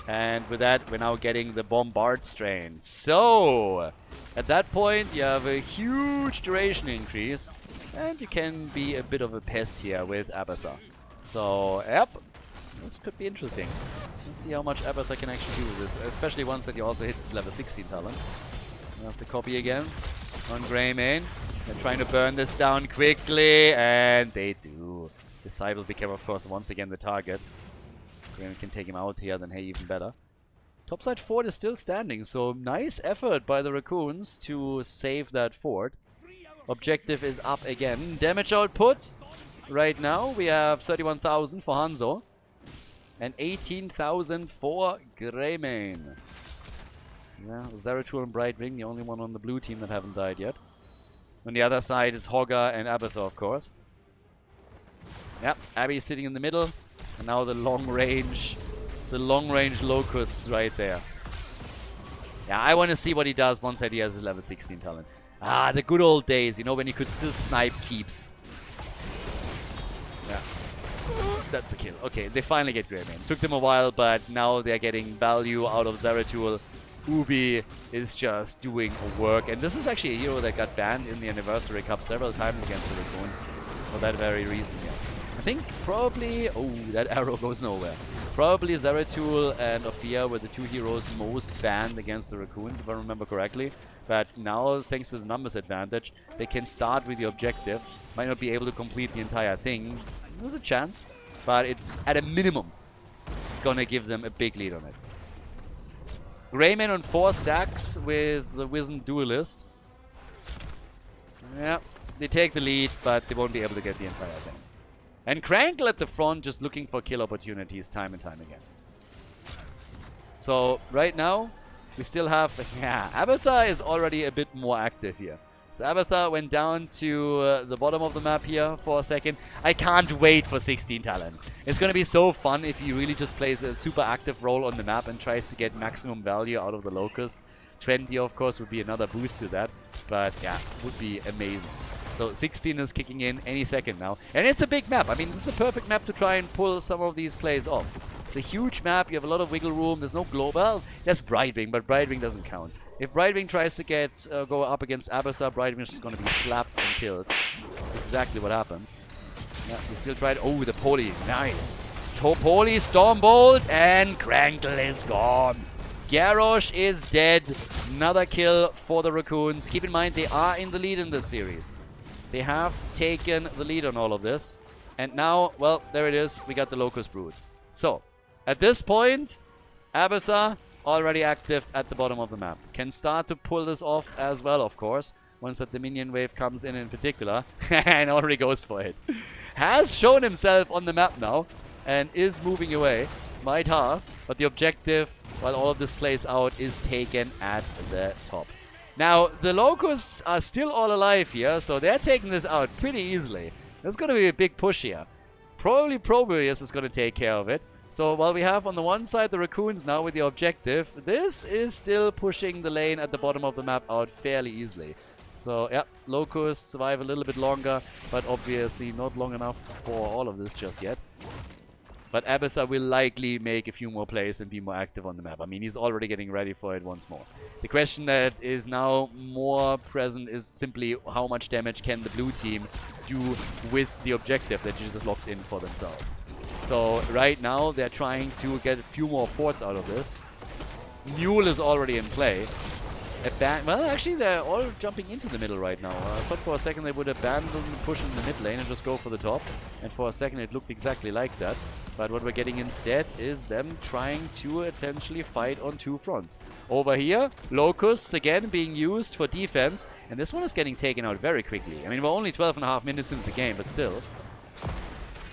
And with that, we're now getting the Bombard strain. So, at that point, you have a huge duration increase. And you can be a bit of a pest here with Abathar. So, yep. This could be interesting. Let's see how much Abathar can actually do with this. Especially once that he also hits level 16 talent. There's the copy again on Greymane. They're trying to burn this down quickly. And they do. Disciple became, of course, once again the target. Greymane can take him out here, then hey, even better. Topside fort is still standing, so nice effort by the Raccoons to save that fort. Objective is up again. Damage output. Right now, we have 31,000 for Hanzo. And 18,000 for Greymane. Yeah, Zeratul and Brightwing, the only one on the blue team that haven't died yet. On the other side, it's Hogger and Abathar, of course. Yep, Abby is sitting in the middle. And now the long range locusts right there. Yeah, I want to see what he does once that he has his level 16 talent. Ah, the good old days, you know, when you could still snipe keeps. Yeah. That's a kill. Okay, they finally get Greymane. Took them a while, but now they're getting value out of Zeratul. Ubi is just doing work. And this is actually a hero that got banned in the Anniversary Cup several times against the Raccoons. For that very reason, yeah. I think probably... Oh, that arrow goes nowhere. Probably Zeratul and Ophia were the two heroes most banned against the Raccoons, if I remember correctly. But now, thanks to the numbers advantage, they can start with the objective. Might not be able to complete the entire thing. There's a chance, but it's at a minimum gonna give them a big lead on it. Greymane on 4 stacks with the Wizened Duelist. Yeah, they take the lead, but they won't be able to get the entire thing. And Krankle at the front just looking for kill opportunities time and time again. So, right now, we still have... Yeah, Abathar is already a bit more active here. So Abathar went down to the bottom of the map here for a second. I can't wait for 16 talents. It's going to be so fun if he really just plays a super active role on the map and tries to get maximum value out of the Locust. 20, of course, would be another boost to that. But yeah, would be amazing. So 16 is kicking in any second now. And it's a big map. I mean, this is a perfect map to try and pull some of these plays off. It's a huge map. You have a lot of wiggle room. There's no global. Well, there's Brightwing, but Brightwing doesn't count. If Brightwing tries to go up against Abathar, Brightwing is just going to be slapped and killed. That's exactly what happens. Yeah, he still tried. Oh, the Poly. Nice. Poly, Stormbolt, and Krankle is gone. Garrosh is dead. Another kill for the Raccoons. Keep in mind, they are in the lead in this series. They have taken the lead on all of this. And now, well, there it is. We got the Locust Brood. So, at this point, Abathar already active at the bottom of the map. Can start to pull this off as well, of course. Once that Dominion wave comes in particular. And already goes for it. Has shown himself on the map now. And is moving away. Might have. But the objective, while all of this plays out, is taken at the top. Now, the Locusts are still all alive here. So they're taking this out pretty easily. There's going to be a big push here. Probably Proburius is going to take care of it. So while we have on the one side the Raccoons now with the objective, this is still pushing the lane at the bottom of the map out fairly easily. So yeah, Locusts survive a little bit longer, but obviously not long enough for all of this just yet. But Abathar will likely make a few more plays and be more active on the map. I mean, he's already getting ready for it once more. The question that is now more present is simply how much damage can the blue team do with the objective that you just locked in for themselves. So right now they're trying to get a few more forts out of this. Mule is already in play. Well, actually they're all jumping into the middle right now. I thought for a second they would abandon the push in the mid lane and just go for the top. And for a second it looked exactly like that. But what we're getting instead is them trying to essentially fight on 2 fronts. Over here, Locusts again being used for defense. And this one is getting taken out very quickly. I mean, we're only 12.5 minutes into the game, but still.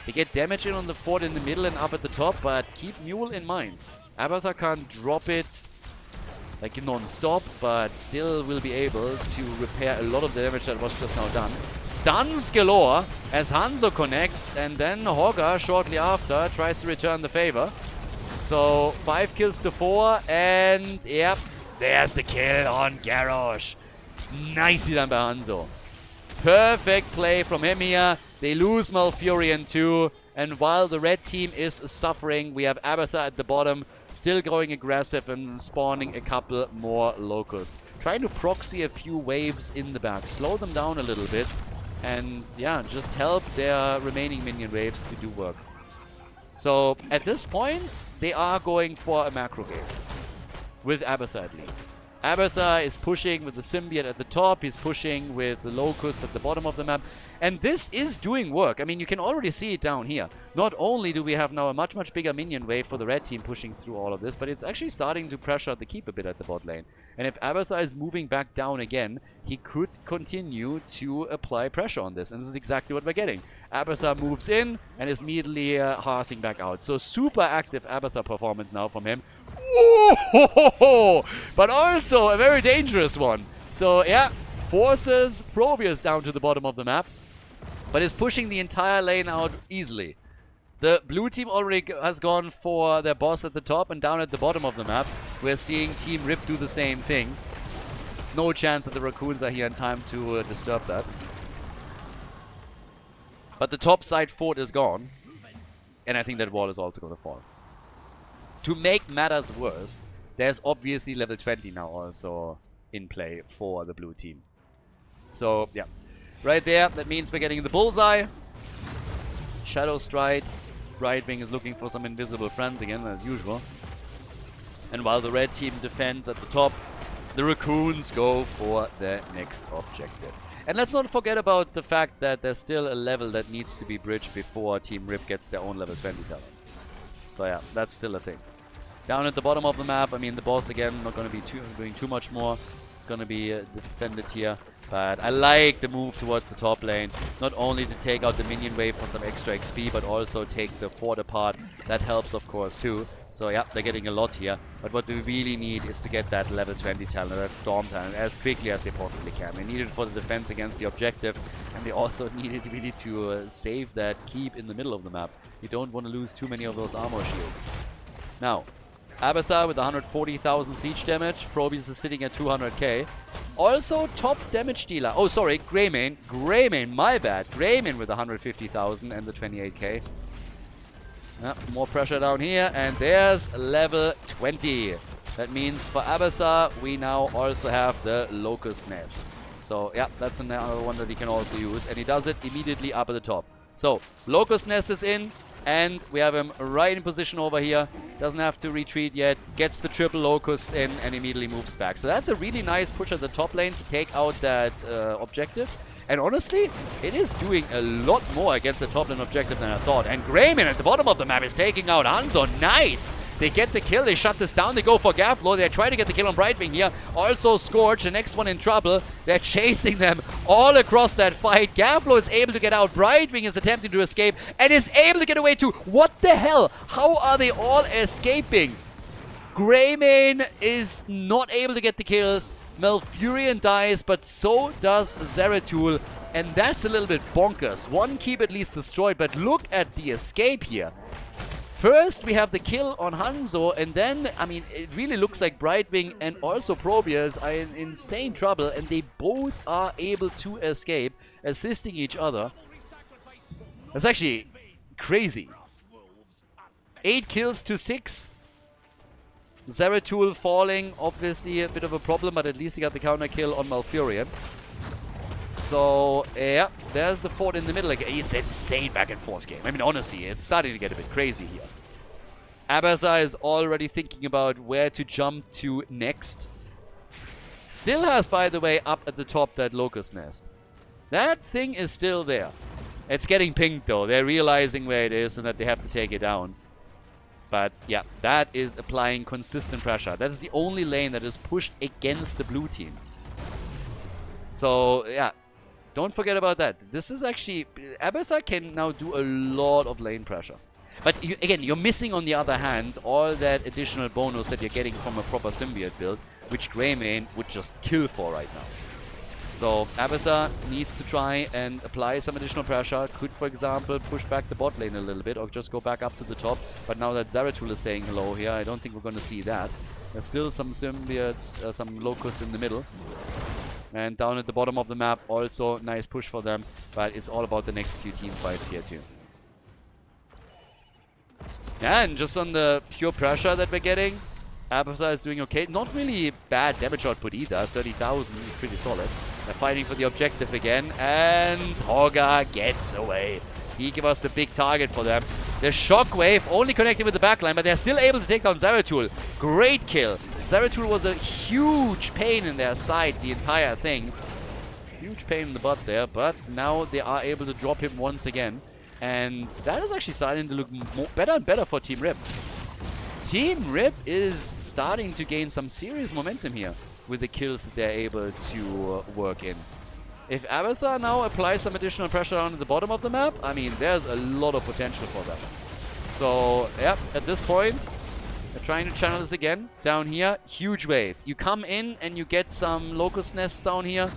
They get damage in on the fort in the middle and up at the top, but keep Mule in mind. Abathar can't drop it like non-stop, but still will be able to repair a lot of the damage that was just now done. Stuns galore as Hanzo connects, and then Hogger shortly after tries to return the favor. So 5 kills to 4, and yep, there's the kill on Garrosh. Nicely done by Hanzo. Perfect play from him here. They lose Malfurion too. And while the red team is suffering, we have Abathur at the bottom, still going aggressive and spawning a couple more Locusts. Trying to proxy a few waves in the back. Slow them down a little bit. And yeah, just help their remaining minion waves to do work. So at this point, they are going for a macro game. With Abathur at least. Abathur is pushing with the Symbiote at the top. He's pushing with the Locust at the bottom of the map. And this is doing work. I mean, you can already see it down here. Not only do we have now a much, much bigger minion wave for the red team pushing through all of this, but it's actually starting to pressure the keep a bit at the bot lane. And if Abathur is moving back down again, he could continue to apply pressure on this. And this is exactly what we're getting. Abathur moves in and is immediately hearthing back out. So super active Abathur performance now from him. Ooh, but also a very dangerous one. So yeah, forces Probius down to the bottom of the map, but is pushing the entire lane out easily. The blue team already has gone for their boss at the top, and down at the bottom of the map, we're seeing Team Rip do the same thing. No chance that the Raccoons are here in time to disturb that. But the top side fort is gone, and I think that wall is also going to fall. To make matters worse, there's obviously level 20 now also in play for the blue team. So, yeah. Right there, that means we're getting the bullseye. Shadow Stride. Brightwing is looking for some invisible friends again, as usual. And while the red team defends at the top, the Raccoons go for the next objective. And let's not forget about the fact that there's still a level that needs to be bridged before Team Rip gets their own level 20 talents. So yeah, that's still a thing. Down at the bottom of the map, I mean, the boss again, not going to be doing too much more. It's going to be defended here. But I like the move towards the top lane. Not only to take out the minion wave for some extra XP, but also take the fort apart. That helps, of course, too. So yeah, they're getting a lot here. But what we really need is to get that level 20 talent, that storm talent, as quickly as they possibly can. They need it for the defense against the objective. And they also need it really to save that keep in the middle of the map. You don't want to lose too many of those armor shields. Now, Abathur with 140,000 siege damage. Probius is sitting at 200k. Also, top damage dealer. Oh, sorry, Greymane. Greymane, my bad. Greymane with 150,000 and the 28k. More pressure down here. And there's level 20. That means for Abathur, we now also have the Locust Nest. So, yeah, that's another one that he can also use. And he does it immediately up at the top. So, Locust Nest is in. And we have him right in position over here. Doesn't have to retreat yet. Gets the triple Locusts in and immediately moves back. So that's a really nice push at the top lane to take out that objective. And honestly, it is doing a lot more against the top lane objective than I thought. And Greymane at the bottom of the map is taking out Hanzo. Nice! They get the kill. They shut this down. They go for Gapflow. They try to get the kill on Brightwing here. Also Scorch, the next one in trouble. They're chasing them all across that fight. Gapflow is able to get out. Brightwing is attempting to escape and is able to get away too. What the hell? How are they all escaping? Greymane is not able to get the kills. Malfurion dies, but so does Zeratul. And that's a little bit bonkers. One keep at least destroyed, but look at the escape here. First, we have the kill on Hanzo, and then, I mean, it really looks like Brightwing and also Probius are in insane trouble, and they both are able to escape, assisting each other. That's actually crazy. 8 kills to 6. Zeratul falling, obviously a bit of a problem, but at least he got the counter kill on Malfurion. So, yeah, there's the fort in the middle. Like, it's insane back and forth game. I mean, honestly, it's starting to get a bit crazy here. Abathur is already thinking about where to jump to next. Still has, by the way, up at the top that Locust Nest. That thing is still there. It's getting pinged, though. They're realizing where it is and that they have to take it down. But, yeah, that is applying consistent pressure. That is the only lane that is pushed against the blue team. So, yeah. Don't forget about that. This is actually... Abathur can now do a lot of lane pressure. But again, you're missing, on the other hand, all that additional bonus that you're getting from a proper symbiote build. which Greymane would just kill for right now. So Abathur needs to try and apply some additional pressure. Could, for example, push back the bot lane a little bit or just go back up to the top. But now that Zeratul is saying hello here, I don't think we're going to see that. There's still some symbiotes, some locusts in the middle. And down at the bottom of the map, also nice push for them. But it's all about the next few team fights here too. Yeah, and just on the pure pressure that we're getting, Abathur is doing okay. Not really bad damage output either. 30,000 is pretty solid. They're fighting for the objective again. And Khaldor gets away. He gave us the big target for them. The shockwave only connected with the backline, but they're still able to take down Zeratul. Great kill. Zeratul was a huge pain in their side, the entire thing. Huge pain in the butt there, but now they are able to drop him once again. And that is actually starting to look better and better for Team Rip. Team Rip is starting to gain some serious momentum here with the kills that they're able to work in. If Abathur now applies some additional pressure down at the bottom of the map, I mean, there's a lot of potential for them. So, yeah, at this point, they're trying to channel this again. Down here, huge wave. You come in and you get some locust nests down here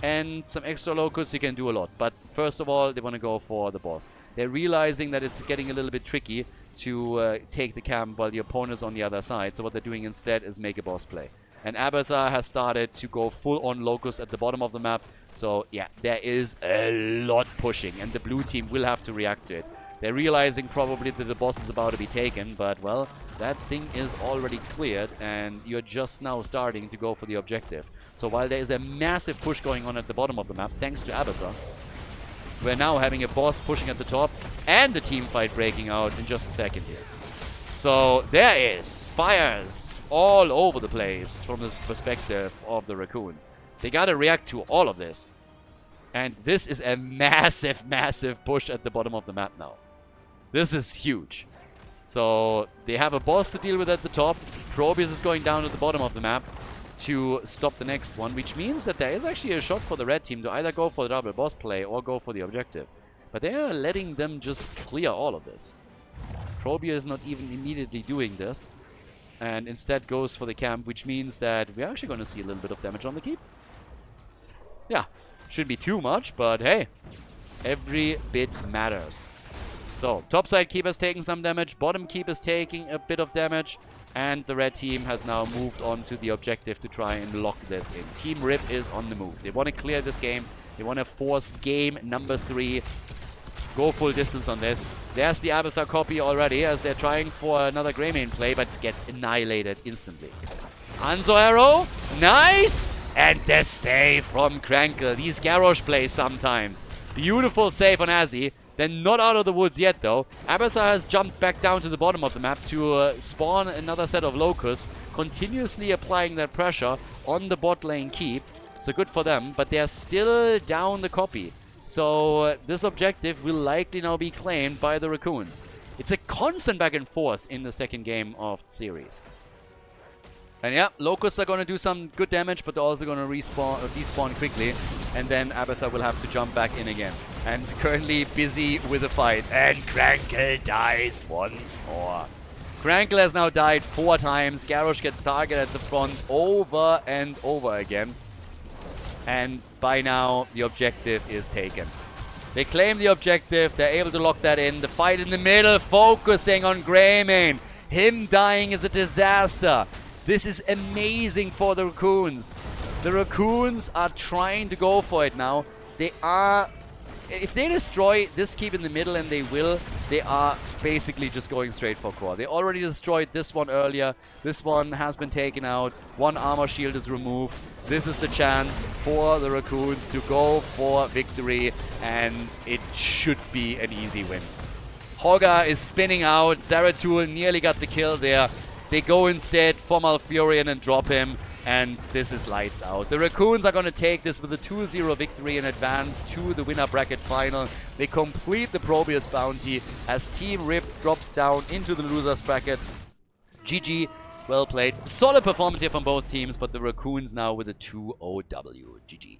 and some extra locusts, you can do a lot. But first of all, they want to go for the boss. They're realizing that it's getting a little bit tricky to take the camp while the opponent is on the other side. So what they're doing instead is make a boss play. And Abathur has started to go full-on locust at the bottom of the map. So, yeah, there is a lot pushing. And the blue team will have to react to it. They're realizing probably that the boss is about to be taken. But, well, that thing is already cleared. And you're just now starting to go for the objective. So while there is a massive push going on at the bottom of the map, thanks to Abathur, we're now having a boss pushing at the top. And the team fight breaking out in just a second here. So, there is fires all over the place from the perspective of the Raccoons. They gotta react to all of this. And this is a massive, massive push at the bottom of the map now. This is huge. So they have a boss to deal with at the top. Probius is going down at the bottom of the map to stop the next one, which means that there is actually a shot for the red team to either go for the double boss play or go for the objective. But they are letting them just clear all of this. Probius is not even immediately doing this, and instead goes for the camp, which means that we're actually going to see a little bit of damage on the keep. Yeah, shouldn't be too much, but hey, every bit matters. So, topside keep has taken some damage, bottom keep is taking a bit of damage, and the red team has now moved on to the objective to try and lock this in. Team Rip is on the move. They want to clear this game. They want to force game number 3. Go full distance on this. There's the Abathur copy already as they're trying for another Greymane play, but gets annihilated instantly. Hanzo arrow. Nice! And the save from Krankle. These Garrosh plays sometimes. Beautiful save on Azzy. They're not out of the woods yet, though. Abathur has jumped back down to the bottom of the map to spawn another set of locusts, continuously applying that pressure on the bot lane keep. So good for them, but they're still down the copy. So this objective will likely now be claimed by the Raccoons. It's a constant back and forth in the second game of the series. And yeah, Locusts are going to do some good damage, but they're also going to despawn quickly. And then Abathur will have to jump back in again. And currently busy with a fight. And Krankle dies once more. Krankle has now died 4 times. Garrosh gets targeted at the front over and over again. And by now, the objective is taken. They claim the objective. They're able to lock that in. The fight in the middle, focusing on Greymane. Him dying is a disaster. This is amazing for the Raccoons. The Raccoons are trying to go for it now. They are... If they destroy this keep in the middle, and they will, they are basically just going straight for core. They already destroyed this one earlier. This one has been taken out. 1 armor shield is removed. This is the chance for the Raccoons to go for victory, and it should be an easy win. Khaldor is spinning out. Zeratul nearly got the kill there. They go instead for Malfurion and drop him. And this is lights out. The Raccoons are going to take this with a 2-0 victory and advance to the winner bracket final. They complete the Probius bounty as Team Rip drops down into the losers bracket. GG, well played. Solid performance here from both teams, but the Raccoons now with a 2-0 W. GG.